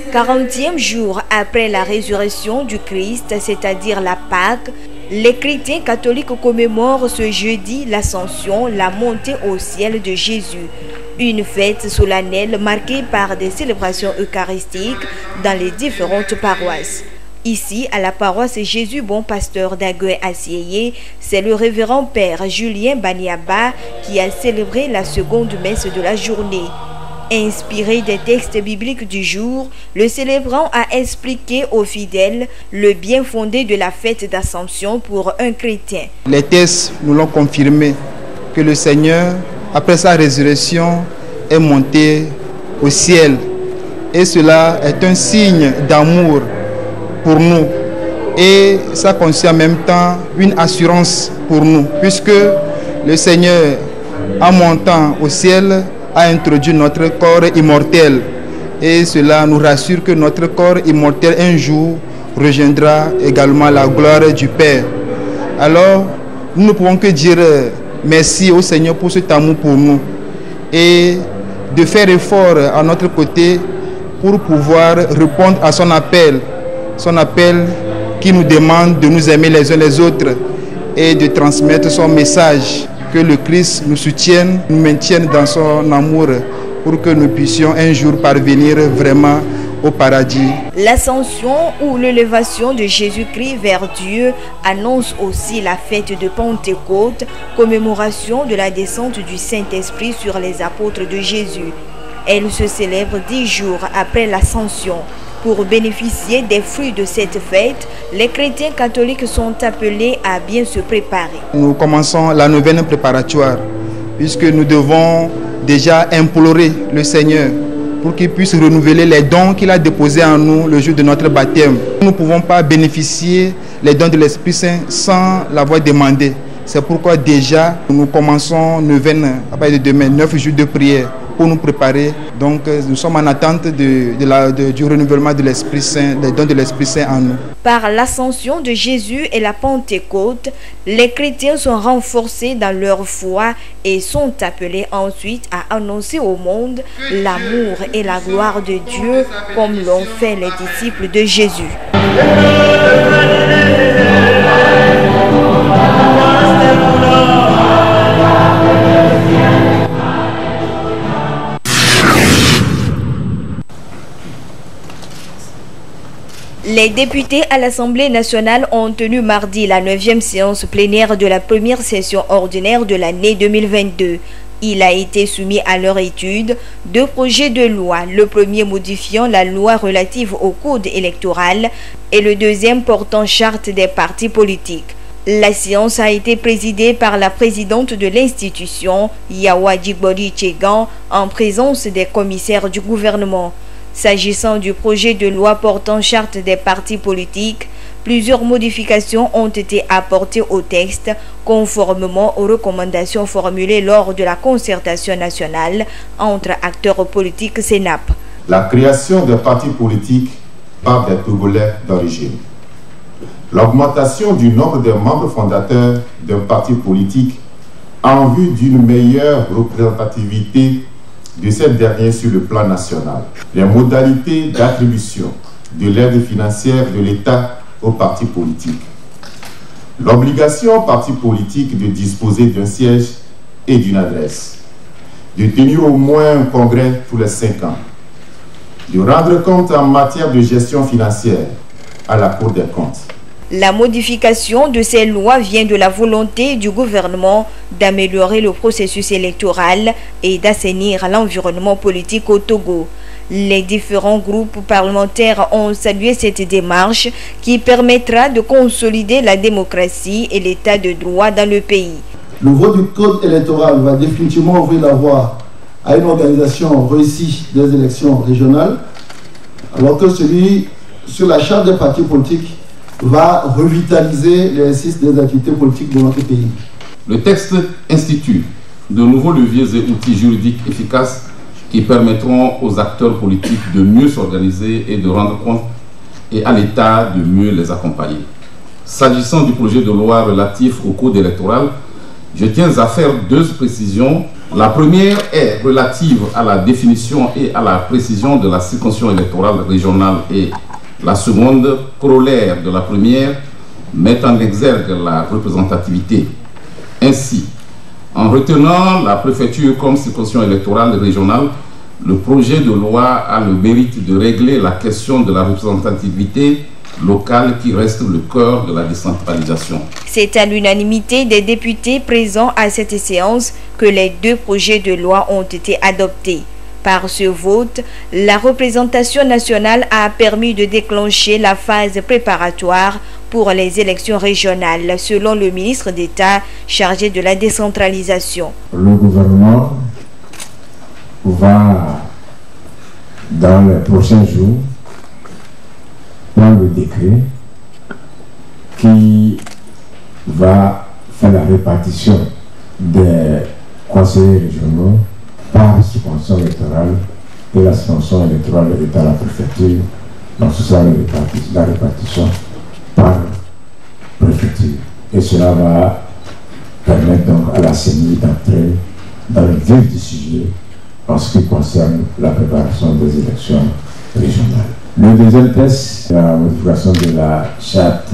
40e jour après la résurrection du Christ, c'est-à-dire la Pâque, les chrétiens catholiques commémorent ce jeudi l'Ascension, la montée au ciel de Jésus. Une fête solennelle marquée par des célébrations eucharistiques dans les différentes paroisses. Ici, à la paroisse Jésus Bon Pasteur d'Aguet-Assieyé, c'est le révérend père Julien Baniaba qui a célébré la seconde messe de la journée. Inspiré des textes bibliques du jour, le célébrant a expliqué aux fidèles le bien fondé de la fête d'Assomption pour un chrétien. Les textes nous l'ont confirmé que le Seigneur, après sa résurrection, est monté au ciel. Et cela est un signe d'amour pour nous. Et ça constitue en même temps une assurance pour nous, puisque le Seigneur, en montant au ciel, a introduit notre corps immortel. Et cela nous rassure que notre corps immortel un jour rejoindra également la gloire du Père. Alors, nous ne pouvons que dire merci au Seigneur pour cet amour pour nous et de faire effort à notre côté pour pouvoir répondre à son appel qui nous demande de nous aimer les uns les autres et de transmettre son message. Que le Christ nous soutienne, nous maintienne dans son amour pour que nous puissions un jour parvenir vraiment au paradis. L'ascension ou l'élévation de Jésus-Christ vers Dieu annonce aussi la fête de Pentecôte, commémoration de la descente du Saint-Esprit sur les apôtres de Jésus. Elle se célèbre 10 jours après l'ascension. Pour bénéficier des fruits de cette fête, les chrétiens catholiques sont appelés à bien se préparer. Nous commençons la neuvaine préparatoire, puisque nous devons déjà implorer le Seigneur pour qu'il puisse renouveler les dons qu'il a déposés en nous le jour de notre baptême. Nous ne pouvons pas bénéficier les dons de l'Esprit Saint sans l'avoir demandé. C'est pourquoi déjà nous commençons neuvaine à partir de demain, 9 jours de prière pour nous préparer. Donc nous sommes en attente du renouvellement de l'Esprit Saint, des dons de l'Esprit Saint en nous. Par l'ascension de Jésus et la Pentecôte, les chrétiens sont renforcés dans leur foi et sont appelés ensuite à annoncer au monde l'amour et la gloire de Dieu comme l'ont fait les disciples de Jésus. Les députés à l'Assemblée nationale ont tenu mardi la 9e séance plénière de la première session ordinaire de l'année 2022. Il a été soumis à leur étude 2 projets de loi, le premier modifiant la loi relative au code électoral et le deuxième portant charte des partis politiques. La séance a été présidée par la présidente de l'institution, Yawa Djigbori Tchegan, en présence des commissaires du gouvernement. S'agissant du projet de loi portant charte des partis politiques, plusieurs modifications ont été apportées au texte conformément aux recommandations formulées lors de la concertation nationale entre acteurs politiques CENAP. La création des partis politiques par des Togolais d'origine. L'augmentation du nombre de membres fondateurs d'un parti politique en vue d'une meilleure représentativité de cette dernière sur le plan national. Les modalités d'attribution de l'aide financière de l'État aux partis politiques. L'obligation aux partis politiques de disposer d'un siège et d'une adresse. De tenir au moins un congrès tous les 5 ans. De rendre compte en matière de gestion financière à la Cour des comptes. La modification de ces lois vient de la volonté du gouvernement d'améliorer le processus électoral et d'assainir l'environnement politique au Togo. Les différents groupes parlementaires ont salué cette démarche qui permettra de consolider la démocratie et l'état de droit dans le pays. Le vote du code électoral va définitivement ouvrir la voie à une organisation réussie des élections régionales, alors que celui sur la charte des partis politiques va revitaliser l'exercice des activités politiques de notre pays. Le texte institue de nouveaux leviers et outils juridiques efficaces qui permettront aux acteurs politiques de mieux s'organiser et de rendre compte et à l'État de mieux les accompagner. S'agissant du projet de loi relatif au code électoral, je tiens à faire 2 précisions La première est relative à la définition et à la précision de la circonscription électorale régionale et la seconde, corollaire de la première, met en exergue la représentativité. Ainsi, en retenant la préfecture comme circonscription électorale régionale, le projet de loi a le mérite de régler la question de la représentativité locale qui reste le cœur de la décentralisation. C'est à l'unanimité des députés présents à cette séance que les deux projets de loi ont été adoptés. Par ce vote, la représentation nationale a permis de déclencher la phase préparatoire pour les élections régionales, selon le ministre d'État chargé de la décentralisation. Le gouvernement va, dans les prochains jours, prendre le décret qui va faire la répartition des conseillers régionaux par circonscription électorale et la circonscription électorale est à la préfecture. Donc ce sera la répartition par préfecture. Et cela va permettre donc à la CENI d'entrer dans le vif du sujet en ce qui concerne la préparation des élections régionales. Le deuxième test, la modification de la charte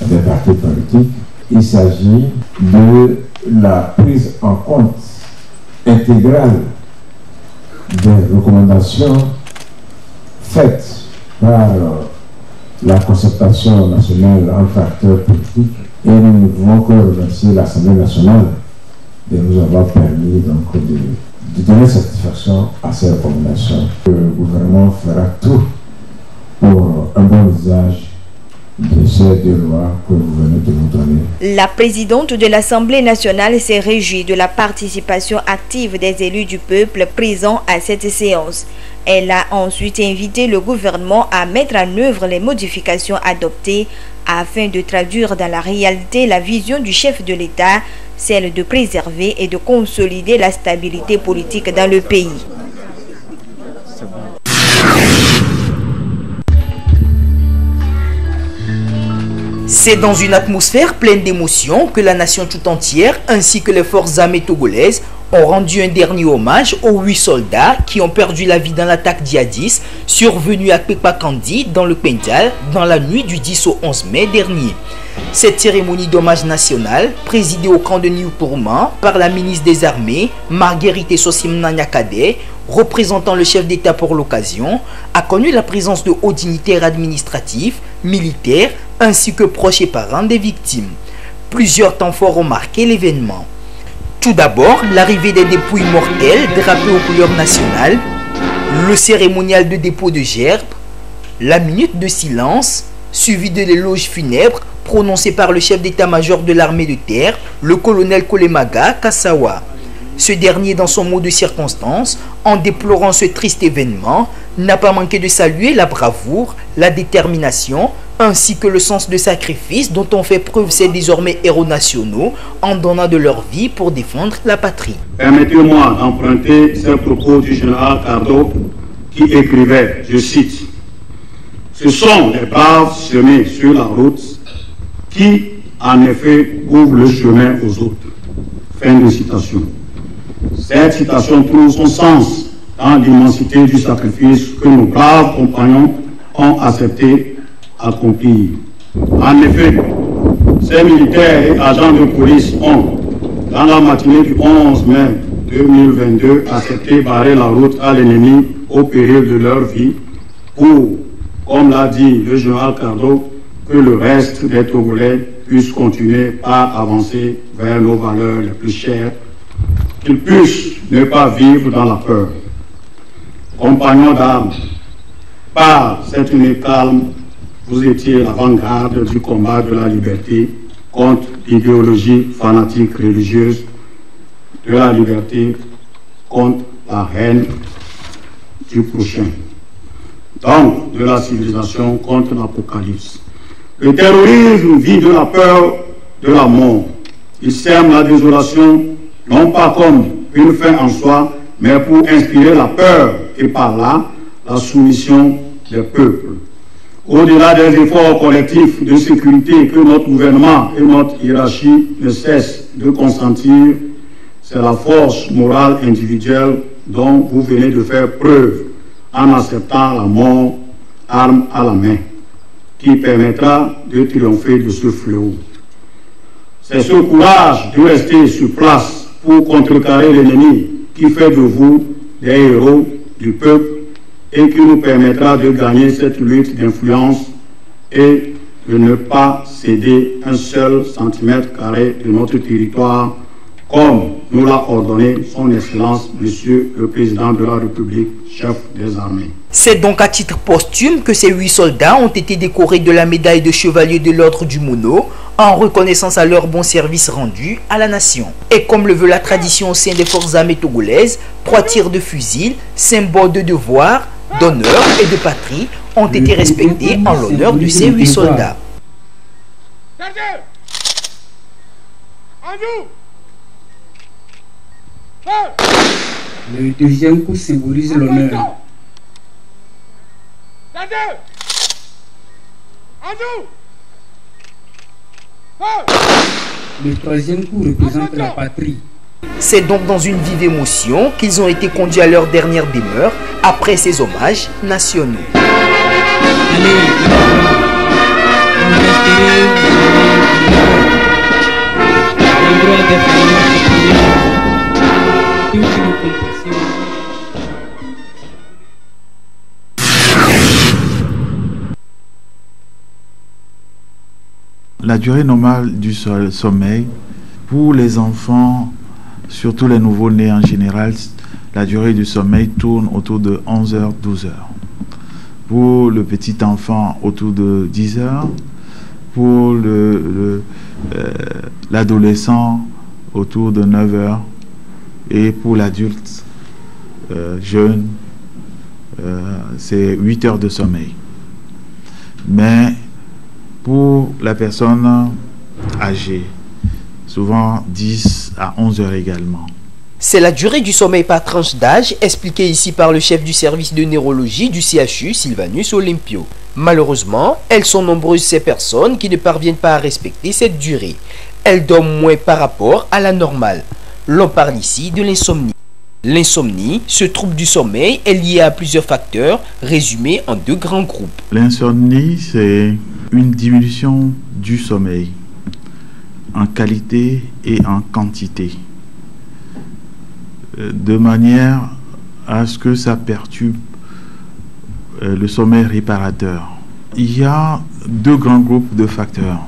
des partis politiques, il s'agit de la prise en compte intégrale des recommandations faites par la concertation nationale entre acteurs politiques, et nous ne pouvons que remercier l'Assemblée nationale de nous avoir permis donc de donner satisfaction à ces recommandations. Le gouvernement fera tout pour un bon usage de ces deux lois que vous venez de nous donner. La présidente de l'Assemblée nationale s'est réjouie de la participation active des élus du peuple présents à cette séance. Elle a ensuite invité le gouvernement à mettre en œuvre les modifications adoptées afin de traduire dans la réalité la vision du chef de l'État, celle de préserver et de consolider la stabilité politique dans le pays. C'est dans une atmosphère pleine d'émotions que la nation tout entière ainsi que les forces armées togolaises ont rendu un dernier hommage aux 8 soldats qui ont perdu la vie dans l'attaque djihadiste survenue à Kpekpakandi dans le Pendjal dans la nuit du 10 au 11 mai dernier. Cette cérémonie d'hommage national, présidée au camp de Niutourman par la ministre des Armées, Marguerite Sosimna Nyakade, représentant le chef d'État pour l'occasion, a connu la présence de hauts dignitaires administratifs, militaires, ainsi que proches et parents des victimes. Plusieurs temps forts ont marqué l'événement. Tout d'abord, l'arrivée des dépouilles mortelles drapées aux couleurs nationales, le cérémonial de dépôt de gerbes, la minute de silence, suivi de l'éloge funèbre prononcé par le chef d'état-major de l'armée de terre, le colonel Kolemaga Kassawa. Ce dernier, dans son mot de circonstance, en déplorant ce triste événement, n'a pas manqué de saluer la bravoure, la détermination, ainsi que le sens de sacrifice dont ont fait preuve ces désormais héros nationaux en donnant de leur vie pour défendre la patrie. Permettez-moi d'emprunter ces propos du général Cardo qui écrivait, je cite, « Ce sont les braves semés sur la route qui, en effet, ouvrent le chemin aux autres. » Fin de citation. Cette citation trouve son sens dans l'immensité du sacrifice que nos braves compagnons ont accepté accomplir. En effet, ces militaires et agents de police ont, dans la matinée du 11 mai 2022, accepté barrer la route à l'ennemi au péril de leur vie pour, comme l'a dit le général Cardo, que le reste des Togolais puissent continuer à avancer vers nos valeurs les plus chères, qu'ils puissent ne pas vivre dans la peur. Compagnons d'armes, par cette nuit calme, vous étiez l'avant-garde du combat de la liberté contre l'idéologie fanatique religieuse, de la liberté contre la haine du prochain, donc de la civilisation contre l'apocalypse. Le terrorisme vit de la peur de la mort. Il sème la désolation, non pas comme une fin en soi, mais pour inspirer la peur et par là la soumission des peuples. Au-delà des efforts collectifs de sécurité que notre gouvernement et notre hiérarchie ne cessent de consentir, c'est la force morale individuelle dont vous venez de faire preuve en acceptant la mort, arme à la main, qui permettra de triompher de ce fléau. C'est ce courage de rester sur place pour contrecarrer l'ennemi qui fait de vous des héros du peuple et qui nous permettra de gagner cette lutte d'influence et de ne pas céder un seul centimètre carré de notre territoire, comme nous l'a ordonné son Excellence, Monsieur le Président de la République, chef des armées. C'est donc à titre posthume que ces 8 soldats ont été décorés de la médaille de chevalier de l'ordre du Mono en reconnaissance à leur bon service rendu à la nation. Et comme le veut la tradition au sein des forces armées togolaises, 3 tirs de fusil, symbole de devoir, d'honneur et de patrie, ont été respectés en l'honneur de ces 8 soldats. Le deuxième coup symbolise l'honneur. Le troisième coup représente la patrie. C'est donc dans une vive émotion qu'ils ont été conduits à leur dernière demeure après ces hommages nationaux. La durée normale du sommeil pour les enfants, surtout les nouveaux-nés en général, la durée du sommeil tourne autour de 11h, 12h. Pour le petit enfant, autour de 10h. Pour l'adolescent, autour de 9h. Et pour l'adulte jeune, c'est 8 heures de sommeil. Mais pour la personne âgée, souvent 10 à 11 heures également. C'est la durée du sommeil par tranche d'âge, expliquée ici par le chef du service de neurologie du CHU, Sylvanus Olympio. Malheureusement, elles sont nombreuses ces personnes qui ne parviennent pas à respecter cette durée. Elles dorment moins par rapport à la normale. L'on parle ici de l'insomnie. L'insomnie, ce trouble du sommeil, est lié à plusieurs facteurs, résumés en 2 grands groupes. L'insomnie, c'est une diminution du sommeil en qualité et en quantité, de manière à ce que ça perturbe le sommeil réparateur. Il y a 2 grands groupes de facteurs.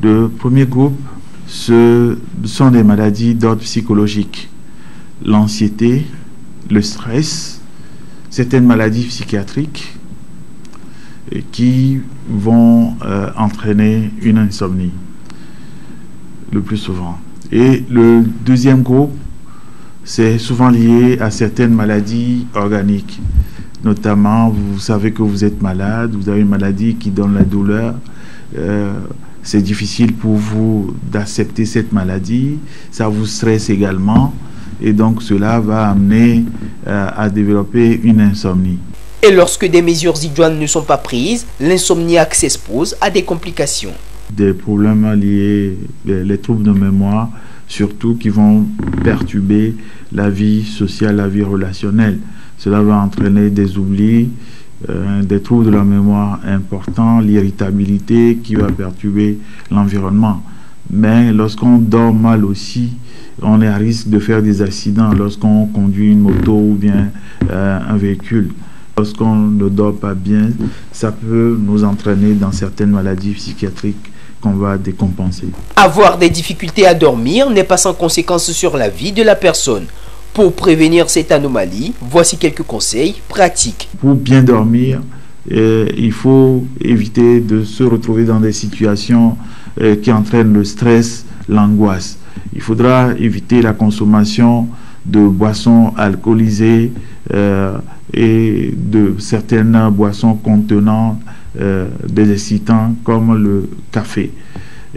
Le premier groupe, ce sont des maladies d'ordre psychologique. L'anxiété, le stress, certaines maladies psychiatriques qui vont entraîner une insomnie le plus souvent. Et le deuxième groupe, c'est souvent lié à certaines maladies organiques. Notamment, vous savez que vous êtes malade, vous avez une maladie qui donne la douleur. C'est difficile pour vous d'accepter cette maladie. Ça vous stresse également. Et donc, cela va amener à développer une insomnie. Et lorsque des mesures idoines ne sont pas prises, l'insomniaque s'expose à des complications. Des problèmes liés, les troubles de mémoire, surtout qui vont perturber la vie sociale, la vie relationnelle. Cela va entraîner des oublis, des troubles de la mémoire importants, l'irritabilité qui va perturber l'environnement. Mais lorsqu'on dort mal aussi, on est à risque de faire des accidents lorsqu'on conduit une moto ou bien un véhicule. Lorsqu'on ne dort pas bien, ça peut nous entraîner dans certaines maladies psychiatriques qu'on va décompenser. Avoir des difficultés à dormir n'est pas sans conséquences sur la vie de la personne. Pour prévenir cette anomalie, voici quelques conseils pratiques. Pour bien dormir, il faut éviter de se retrouver dans des situations qui entraînent le stress, l'angoisse. Il faudra éviter la consommation de boissons alcoolisées et de certaines boissons contenant des excitants comme le café.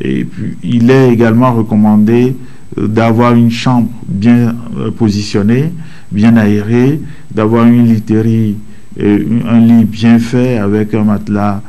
Et puis, il est également recommandé d'avoir une chambre bien positionnée, bien aérée, d'avoir une literie un lit bien fait avec un matelas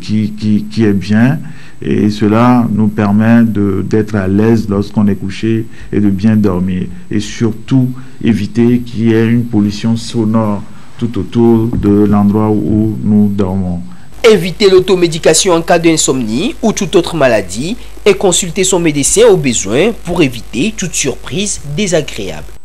qui est bien, et cela nous permet d'être à l'aise lorsqu'on est couché et de bien dormir, et surtout éviter qu'il y ait une pollution sonore tout autour de l'endroit où nous dormons. Éviter l'automédication en cas d'insomnie ou toute autre maladie et consulter son médecin au besoin pour éviter toute surprise désagréable.